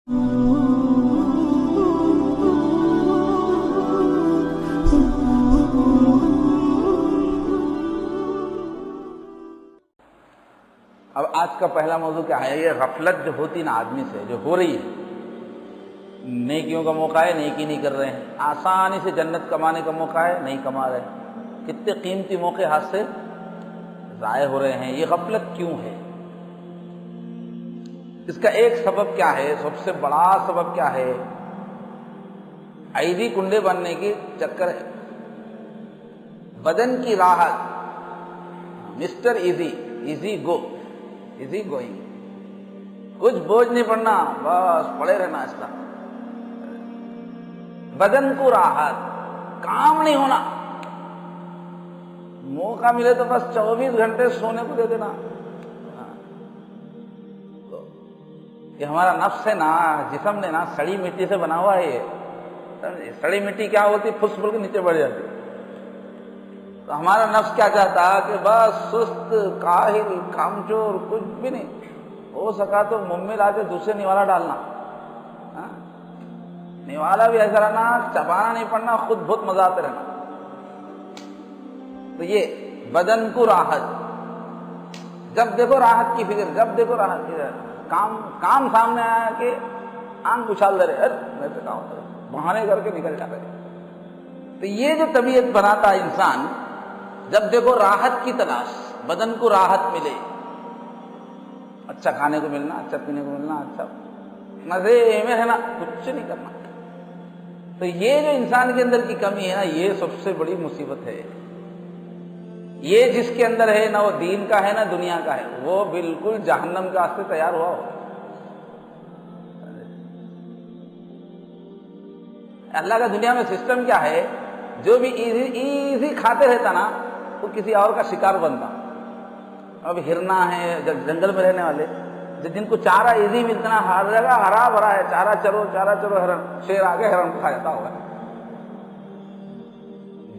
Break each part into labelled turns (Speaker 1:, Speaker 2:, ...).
Speaker 1: اب آج کا پہلا موضوع کیا ہے؟ یہ غفلت جو ہوتی نا آدمی سے، جو ہو رہی ہے، نیکیوں کا موقع ہے نیکی نہیں کر رہے ہیں، آسانی سے جنت کمانے کا موقع ہے نہیں کما رہے ہیں، کتنے قیمتی موقع ہاتھ سے ضائع ہو رہے ہیں۔ یہ غفلت کیوں ہے؟ اس کا ایک سبب کیا ہے؟ سب سے بڑا سبب کیا ہے؟ ایدی کنڈے بننے کی چکر ہے، بدن کی راحت، مسٹر ایزی، ایزی گو، ایزی گوئنگ، کچھ بوجھ نہیں پڑنا، بس پڑے رہنا اس کا، بدن کو راحت، کام نہیں ہونا، موقع ملے تو بس 24 گھنٹے سونے کو دے دینا۔ یہ ہمارا نفس ہے نا، جسم نے نا سڑی مٹی سے بنا ہوا ہے۔ یہ سڑی مٹی کیا ہوتی؟ پھس پھل کے نیچے بڑھ جاتی۔ تو ہمارا نفس کیا چاہتا کہ بس سست، کاہل، کامچور، کچھ بھی نہیں ہو سکا تو منہ میں لا کے دوسرے نوالا ڈالنا، نوالا بھی ایسا رہنا، چبانا نہیں پڑنا، خود بہت مزہ آتے رہنا۔ تو یہ بدن کو راحت، جب دیکھو راحت کی فکر، جب دیکھو راحت کی فکر، کام سامنے آیا کہ آنکھ اچھال دے رہے، میں تو کام کروں، بہانے کر کے نکل جاتے۔ تو یہ جو طبیعت بناتا ہے انسان، جب دیکھو راحت کی تلاش، بدن کو راحت ملے، اچھا کھانے کو ملنا، اچھا پینے کو ملنا، اچھا مزے میں رہنا، کچھ نہیں کرنا۔ تو یہ جو انسان کے اندر کی کمی ہے نا، یہ سب سے بڑی مصیبت ہے۔ یہ جس کے اندر ہے، نہ وہ دین کا ہے نہ دنیا کا ہے، وہ بالکل جہنم کے واسطے تیار ہوا ہو۔ اللہ کا دنیا میں سسٹم کیا ہے؟ جو بھی ایزی کھاتے رہتا نا، وہ کسی اور کا شکار بنتا۔ اب ہرنا ہے جنگل میں رہنے والے، جن کو چارہ ایزی ملتا نا، ہر جگہ ہرا بھرا ہے، چارہ چرو ہرن، شیر آگے ہرن کھا جاتا ہوگا۔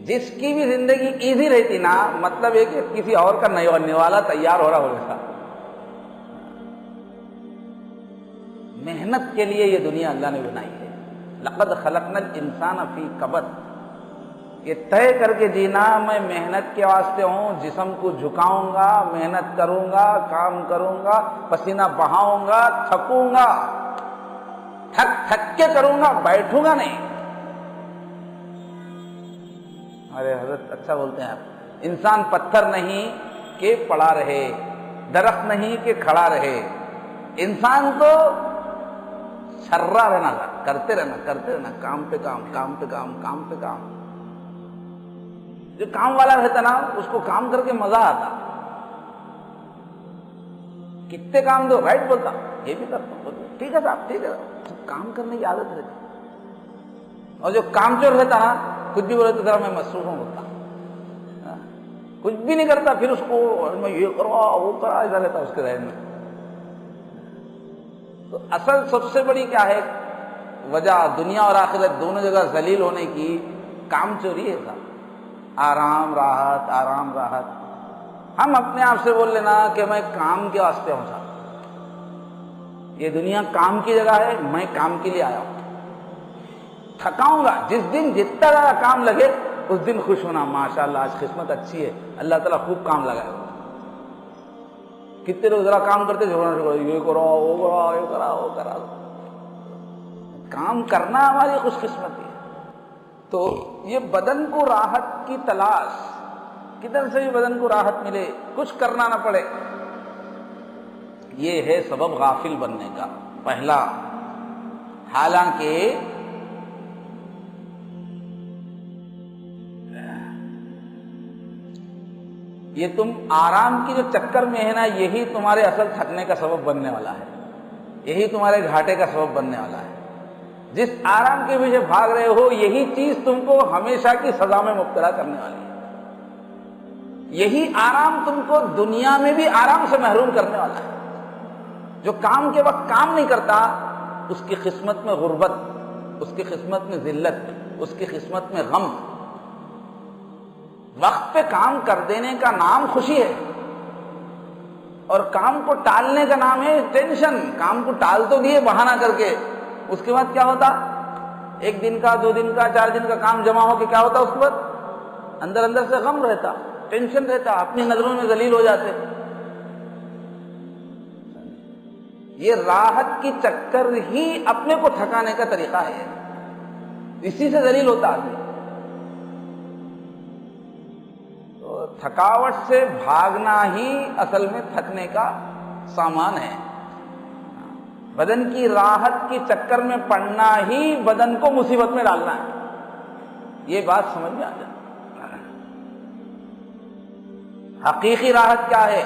Speaker 1: جس کی بھی زندگی ایزی رہتی نا، مطلب ہے کہ کسی اور کا نوالا تیار ہو رہا ہو جیسا۔ محنت کے لیے یہ دنیا اللہ نے بنائی ہے۔ لقد خلقنا الانسان فی کبد، یہ طے کر کے جینا میں محنت کے واسطے ہوں، جسم کو جھکاؤں گا، محنت کروں گا، کام کروں گا، پسینہ بہاؤں گا، تھکوں گا، تھک کے کروں گا، بیٹھوں گا نہیں۔ ارے حضرت اچھا بولتے ہیں آپ، انسان پتھر نہیں کہ پڑا رہے، درخت نہیں کہ کھڑا رہے، انسان کو چھرا رہنا تھا، کرتے رہنا، کام پہ کام، کام پہ کام، کام پہ کام۔ جو کام والا رہتا نا، اس کو کام کر کے مزہ آتا، کتنے کام دو، رائٹ بولتا، یہ بھی کرتا ہوں، ٹھیک ہے صاحب، ٹھیک ہے، کام کرنے کی عادت رہتی۔ اور جو کام چور رہتا نا، کچھ بھی بولے تو ذرا میں مصروف ہوں بولتا، کچھ بھی نہیں کرتا، پھر اس کو میں یہ کروا وہ کرا، ایسا رہتا اس کے ذہن میں۔ تو اصل سب سے بڑی کیا ہے وجہ؟ دنیا اور آخرت دونوں جگہ ذلیل ہونے کی کام چوری ہے صاحب۔ آرام راحت، آرام راحت، ہم اپنے آپ سے بول لینا کہ میں کام کے واسطے ہوں صاحب، یہ دنیا کام کی جگہ ہے، میں کام کے لیے آیا ہوں، تھکاؤں گا، جس دن جتنا زیادہ کام لگے اس دن خوش ہونا، ماشاءاللہ آج قسمت اچھی ہے، اللہ تعالیٰ خوب کام لگائے۔ کتنے لوگ ذرا کام کرتے جھگڑنا شروع کرتے، یہ کرو وہ کرو، یہ کرا وہ کرا۔ کام کرنا ہماری خوش قسمتی ہے۔ تو یہ بدن کو راحت کی تلاش، کدھر سے بھی بدن کو راحت ملے، کچھ کرنا نہ پڑے، یہ ہے سبب غافل بننے کا پہلا۔ حالانکہ یہ تم آرام کی جو چکر میں ہے نا، یہی تمہارے اصل تھکنے کا سبب بننے والا ہے، یہی تمہارے گھاٹے کا سبب بننے والا ہے۔ جس آرام کے پیچھے بھاگ رہے ہو، یہی چیز تم کو ہمیشہ کی سزا میں مبتلا کرنے والی ہے۔ یہی آرام تم کو دنیا میں بھی آرام سے محروم کرنے والا ہے۔ جو کام کے وقت کام نہیں کرتا، اس کی قسمت میں غربت، اس کی قسمت میں ذلت، اس کی قسمت میں غم۔ وقت پہ کام کر دینے کا نام خوشی ہے، اور کام کو ٹالنے کا نام ہے ٹینشن۔ کام کو ٹال تو دیے بہانہ کر کے، اس کے بعد کیا ہوتا؟ ایک دن کا، 2 دن کا، 4 دن کا کام جمع ہو کے کیا ہوتا؟ اس کے بعد اندر اندر سے غم رہتا، ٹینشن رہتا، اپنی نظروں میں ذلیل ہو جاتے۔ یہ راحت کی چکر ہی اپنے کو تھکانے کا طریقہ ہے، اسی سے ذلیل ہوتا آدمی۔ تو تھکاوٹ سے بھاگنا ہی اصل میں تھکنے کا سامان ہے، بدن کی راحت کی چکر میں پڑنا ہی بدن کو مصیبت میں ڈالنا ہے۔ یہ بات سمجھ میں آ جائے۔ حقیقی راحت کیا ہے؟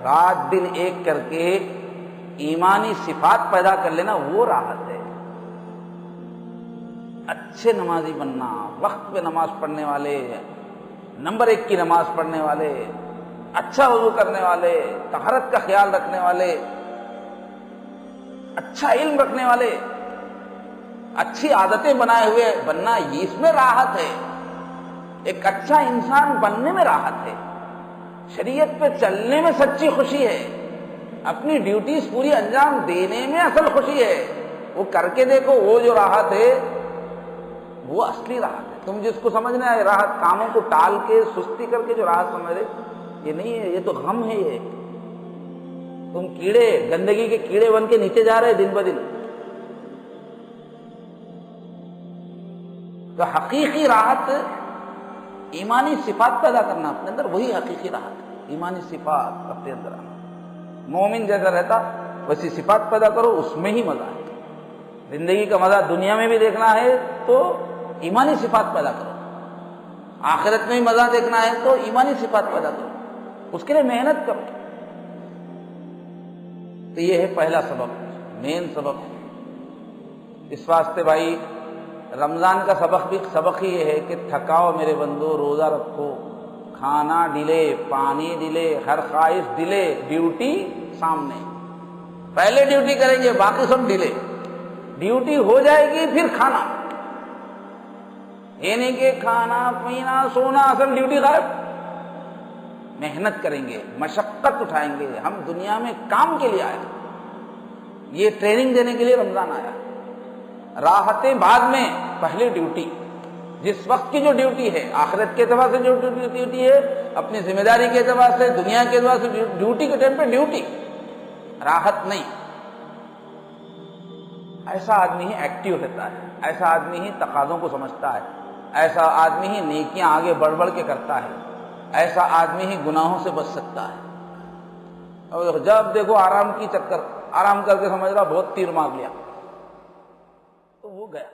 Speaker 1: رات دن ایک کر کے ایمانی صفات پیدا کر لینا، وہ راحت ہے۔ اچھے نمازی بننا، وقت پہ نماز پڑھنے والے، نمبر 1 کی نماز پڑھنے والے، اچھا وضو کرنے والے، طہارت کا خیال رکھنے والے، اچھا علم رکھنے والے، اچھی عادتیں بنائے ہوئے بننا، اس میں راحت ہے۔ ایک اچھا انسان بننے میں راحت ہے، شریعت پہ چلنے میں سچی خوشی ہے، اپنی ڈیوٹیز پوری انجام دینے میں اصل خوشی ہے۔ وہ کر کے دیکھو، وہ جو راحت ہے وہ اصلی راحت ہے۔ تم جس کو سمجھنا ہے راحت کاموں کو ٹال کے سستی کر کے جو راحت سمجھ رہے، یہ نہیں ہے، یہ تو غم ہے۔ یہ تم کیڑے، گندگی کے کیڑے بن کے نیچے جا رہے دن بدن۔ تو حقیقی راحت ایمانی صفات پیدا کرنا اپنے اندر، وہی حقیقی راحت ہے، ایمانی صفات اپنے اندر آنا۔ مومن جیسا رہتا ویسی صفات پیدا کرو، اس میں ہی مزہ ہے۔ زندگی کا مزہ دنیا میں بھی دیکھنا ہے تو ایمانی صفات پیدا کرو، آخرت میں بھی مزہ دیکھنا ہے تو ایمانی صفات پیدا کرو، اس کے لیے محنت کرو۔ تو یہ ہے پہلا سبب، مین سبب۔ اس واسطے بھائی رمضان کا سبق ہی یہ ہے کہ تھکاؤ میرے بندو، روزہ رکھو، کھانا ڈیلے، پانی ڈیلے، ہر خواہش ڈیلے، ڈیوٹی سامنے۔ پہلے ڈیوٹی کریں گے، باقی سب ڈیلے۔ ڈیوٹی ہو جائے گی پھر کھانا، یہ نہیں کہ کھانا پینا سونا اصل ڈیوٹی غائب۔ محنت کریں گے، مشقت اٹھائیں گے، ہم دنیا میں کام کے لیے آئے، یہ ٹریننگ دینے کے لیے رمضان آیا۔ راحتیں بعد میں، پہلے ڈیوٹی، جس وقت کی جو ڈیوٹی ہے، آخرت کے اعتبار سے جو ڈیوٹی ہے، اپنی ذمہ داری کے اعتبار سے، دنیا کے اعتبار سے، ڈیوٹی کے ٹائم پہ ڈیوٹی، راحت نہیں۔ ایسا آدمی ہی ایکٹیو رہتا ہے، ایسا آدمی ہی تقاضوں کو سمجھتا ہے، ایسا آدمی ہی نیکیاں آگے بڑھ بڑھ کے کرتا ہے، ایسا آدمی ہی گناہوں سے بچ سکتا ہے۔ اور جب دیکھو آرام کی چکر، آرام کر کے سمجھ رہا بہت تیر مار لیا تو وہ گیا۔